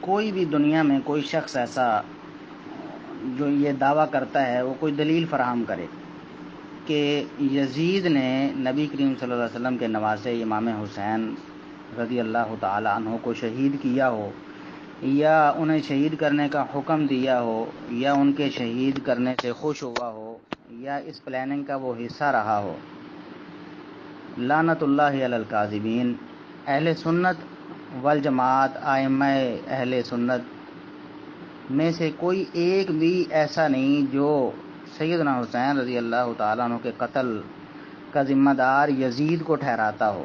کوئی بھی دنیا میں کوئی شخص ایسا جو یہ دعویٰ کرتا ہے وہ کوئی دلیل فراہم کرے کہ یزید نے نبی کریم صلی اللہ علیہ وسلم کے نواسے امام حسین رضی اللہ تعالی عنہ کو شہید کیا ہو، یا انہیں شہید کرنے کا حکم دیا ہو، یا ان کے شہید کرنے سے خوش ہوا ہو، یا اس پلاننگ کا وہ حصہ رہا ہو، لعنت اللہ علی الکاذبین، اہل سنت والجماعت ائمہ اہل سنت میں سے کوئی ایک بھی ایسا نہیں جو سیدنا حسین رضی اللہ تعالیٰ عنہ کے قتل کا ذمہ دار یزید کو ٹھہراتا ہو،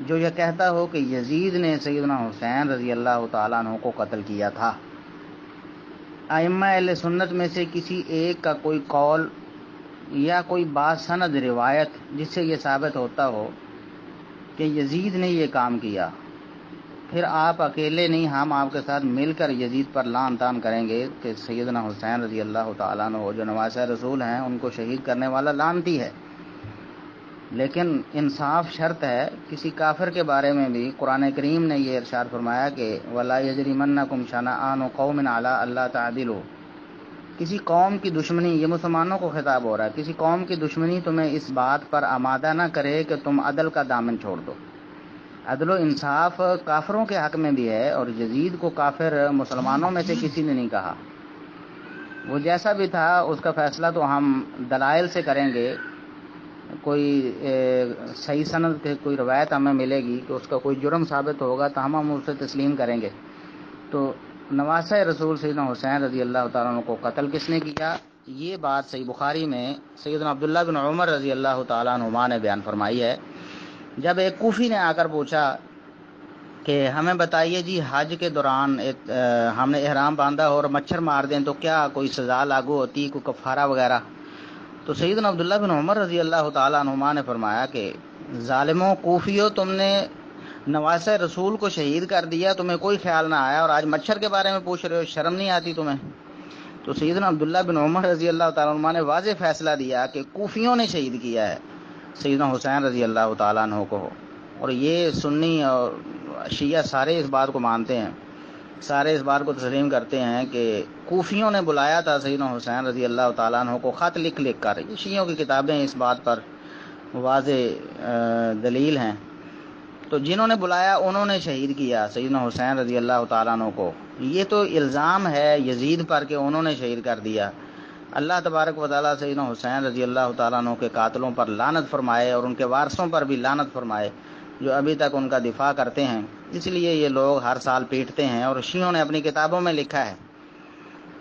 جو یہ کہتا ہو کہ یزید نے سیدنا حسین رضی اللہ تعالیٰ عنہ کو قتل کیا تھا۔ ائمہ اہل سنت میں سے کسی ایک کا کوئی قول یا کوئی باسند روایت جس سے یہ ثابت ہوتا ہو کہ یزید نے یہ کام کیا، پھر آپ اکیلے نہیں، ہم آپ کے ساتھ مل کر یزید پر لعن طعن کریں گے کہ سیدنا حسین رضی اللہ تعالیٰ عنہ جو نواسہ رسول ہیں ان کو شہید کرنے والا لعنتی ہے۔ لیکن انصاف شرط ہے، کسی کافر کے بارے میں بھی قرآن کریم نے یہ ارشاد فرمایا کہ وَلَا يَجْرِمَنَّكُمْ شَنَآنُ قَوْمٍ عَلَىٰ أَلَّا تَعْدِلُوا، کسی قوم کی دشمنی، یہ مسلمانوں کو خطاب ہو رہا ہے، کسی قوم کی دشمنی تمہیں اس بات پر آمادہ نہ کرے کہ تم عدل کا دامن چھوڑ دو۔ عدل و انصاف کافروں کے حق میں بھی ہے، اور یزید کو کافر مسلمانوں میں سے کسی نے نہیں کہا، وہ جیسا بھی تھا اس کا فیصلہ تو ہم دلائل سے کریں گے، کوئی صحیح سند کے کوئی روایت ہمیں ملے گی کہ اس کا کوئی جرم ثابت ہوگا تو ہم اسے تسلیم کریں گے۔ تو نواسہ رسول سیدنا حسین رضی اللہ تعالیٰ عنہ کو قتل کس نے کیا، یہ بات صحیح بخاری میں سیدنا عبداللہ بن عمر رضی اللہ تعالیٰ عنہما نے بیان فرمائی ہے۔ جب ایک کوفی نے آ کر پوچھا کہ ہمیں بتائیے جی حج کے دوران ہم نے احرام باندھا اور مچھر مار دیں تو کیا کوئی سزا لاگو ہوتی، کوئی کفارہ وغیرہ؟ تو سیدنا عبداللہ بن عمر رضی اللہ تعالیٰ عنہما نے فرمایا کہ ظالموں کوفیوں، تم نے نواسہ رسول کو شہید کر دیا، تمہیں کوئی خیال نہ آیا، اور آج مچھر کے بارے میں پوچھ رہے ہو، شرم نہیں آتی تمہیں؟ تو سیدنا عبداللہ بن عمر رضی اللہ تعالیٰ عنہ نے واضح فیصلہ دیا کہ کوفیوں نے شہید کیا ہے سیدنا حسین رضی اللہ تعالیٰ عنہ کو، اور یہ سنی اور شیعہ سارے اس بات کو مانتے ہیں، سارے اس بات کو تسلیم کرتے ہیں کہ کوفیوں نے بلایا تھا سیدنا حسین رضی اللہ تعالیٰ عنہ کو خط لکھ لکھ کر، یہ شیعوں کی کتابیں اس بات پر واضح دلیل ہیں۔ تو جنہوں نے بلایا انہوں نے شہید کیا سیدنا حسین رضی اللہ تعالیٰ عنہ کو، یہ تو الزام ہے یزید پر کہ انہوں نے شہید کر دیا۔ اللہ تبارک و تعالیٰ سیدنا حسین رضی اللہ تعالیٰ عنہ کے قاتلوں پر لعنت فرمائے، اور ان کے وارثوں پر بھی لعنت فرمائے جو ابھی تک ان کا دفاع کرتے ہیں۔ اس لیے یہ لوگ ہر سال پیٹتے ہیں، اور شیعوں نے اپنی کتابوں میں لکھا ہے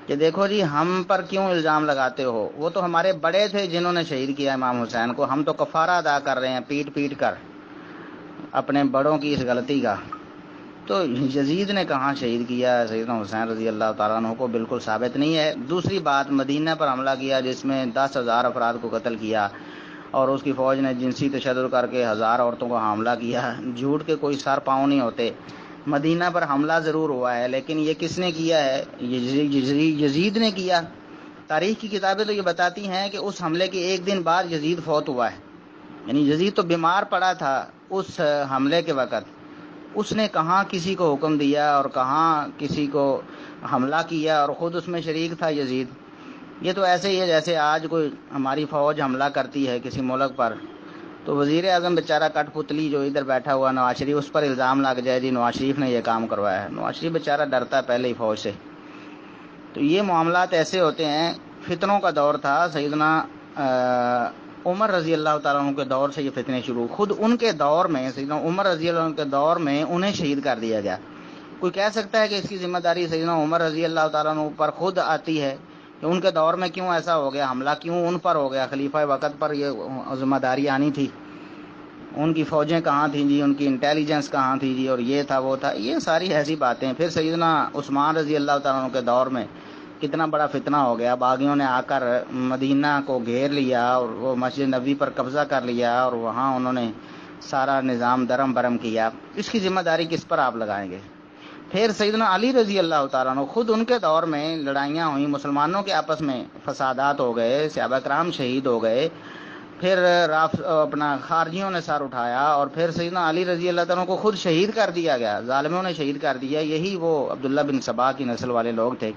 کہ دیکھو جی ہم پر کیوں الزام لگاتے ہو، وہ تو ہمارے بڑے تھے جنہوں نے شہید کیا امام حسین کو، ہم تو کفارہ ادا کر رہے ہیں پیٹ پیٹ کر اپنے بڑوں کی اس غلطی کا۔ تو یزید نے کہاں شہید کیا سیدنا حسین رضی اللہ تعالیٰ عنہ کو، بالکل ثابت نہیں ہے۔ دوسری بات، مدینہ پر حملہ کیا جس میں 10,000 افراد کو قتل کیا، اور اس کی فوج نے جنسی تشدد کر کے 1000 عورتوں کو حاملہ کیا، جھوٹ کے کوئی سر پاؤں نہیں ہوتے۔ مدینہ پر حملہ ضرور ہوا ہے، لیکن یہ کس نے کیا ہے؟ یزید نے کیا۔ تاریخ کی کتابیں تو یہ بتاتی ہیں کہ اس حملے کے ایک دن بعد یزید فوت ہوا ہے، یعنی یزید تو بیمار پڑا تھا اس حملے کے وقت، اس نے کہاں کسی کو حکم دیا اور کہاں کسی کو حملہ کیا، اور خود اس میں شریک تھا یزید۔ یہ تو ایسے ہی ہے جیسے آج کوئی ہماری فوج حملہ کرتی ہے کسی ملک پر، تو وزیر اعظم بیچارہ کٹ پتلی جو ادھر بیٹھا ہوا نواز شریف، اس پر الزام لگ جائے جی نواز شریف نے یہ کام کروایا ہے۔ نواز شریف بیچارہ ڈرتا ہے پہلے ہی فوج سے۔ تو یہ معاملات ایسے ہوتے ہیں، فتنوں کا دور تھا، سیدنا عمر رضی اللہ تعالیٰ عنہ کے دور سے یہ فتنے شروع، خود ان کے دور میں، سیدنا عمر رضی اللہ عنہ کے دور میں انہیں شہید کر دیا گیا۔ کوئی کہہ سکتا ہے کہ اس کی ذمہ داری سیدنا عمر رضی اللہ تعالیٰ عنہ پر خود آتی ہے کہ ان کے دور میں کیوں ایسا ہو گیا، حملہ کیوں ان پر ہو گیا، خلیفہ وقت پر یہ ذمہ داری آنی تھی، ان کی فوجیں کہاں تھیں جی، ان کی انٹیلیجنس کہاں تھی جی، اور یہ تھا وہ تھا، یہ ساری ایسی باتیں۔ پھر سیدنا عثمان رضی اللہ تعالیٰ عنہ کے دور میں کتنا بڑا فتنہ ہو گیا، باغیوں نے آ کر مدینہ کو گھیر لیا اور وہ مسجد نبوی پر قبضہ کر لیا، اور وہاں انہوں نے سارا نظام درم برم کیا۔ اس کی ذمہ داری کس پر آپ لگائیں گے؟ پھر سیدنا علی رضی اللہ تعالیٰ عنہ، خود ان کے دور میں لڑائیاں ہوئیں، مسلمانوں کے آپس میں فسادات ہو گئے، صحابہ کرام شہید ہو گئے، پھر اپنا خارجیوں نے سر اٹھایا اور پھر سیدنا علی رضی اللہ تعالیٰ کو خود شہید کر دیا گیا، ظالموں نے شہید کر دیا، یہی وہ عبداللہ بن سبا کی نسل والے لوگ تھے۔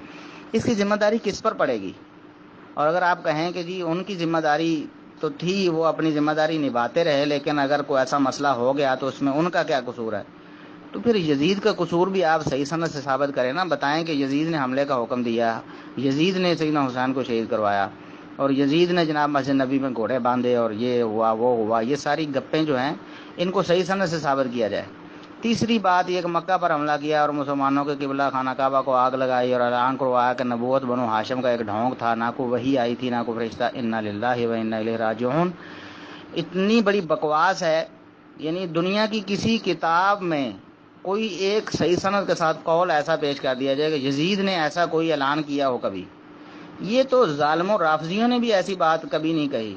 اس کی ذمہ داری کس پر پڑے گی؟ اور اگر آپ کہیں کہ جی ان کی ذمہ داری تو تھی، وہ اپنی ذمہ داری نبھاتے رہے، لیکن اگر کوئی ایسا مسئلہ ہو گیا تو اس میں ان کا کیا قصور ہے؟ تو پھر یزید کا قصور بھی آپ صحیح سند سے ثابت کریں نا، بتائیں کہ یزید نے حملے کا حکم دیا، یزید نے سیدنا حسین کو شہید کروایا، اور یزید نے جناب مسجد نبی میں گھوڑے باندھے اور یہ ہوا وہ ہوا۔ یہ ساری گپیں جو ہیں ان کو صحیح سند سے ثابت کیا جائے۔ تیسری بات یہ کہ مکہ پر حملہ کیا اور مسلمانوں کے قبلہ خانہ کعبہ کو آگ لگائی اور اعلان کروایا کہ نبوت بنو ہاشم کا ایک ڈھونگ تھا، نہ کوئی وحی آئی تھی نہ کوئی فرشتہ، انا للہ و انا الیہ راجعون۔ اتنی بڑی بکواس ہے، یعنی دنیا کی کسی کتاب میں کوئی ایک صحیح سند کے ساتھ قول ایسا پیش کر دیا جائے کہ یزید نے ایسا کوئی اعلان کیا ہو کبھی؟ یہ تو ظالموں رافضیوں نے بھی ایسی بات کبھی نہیں کہی۔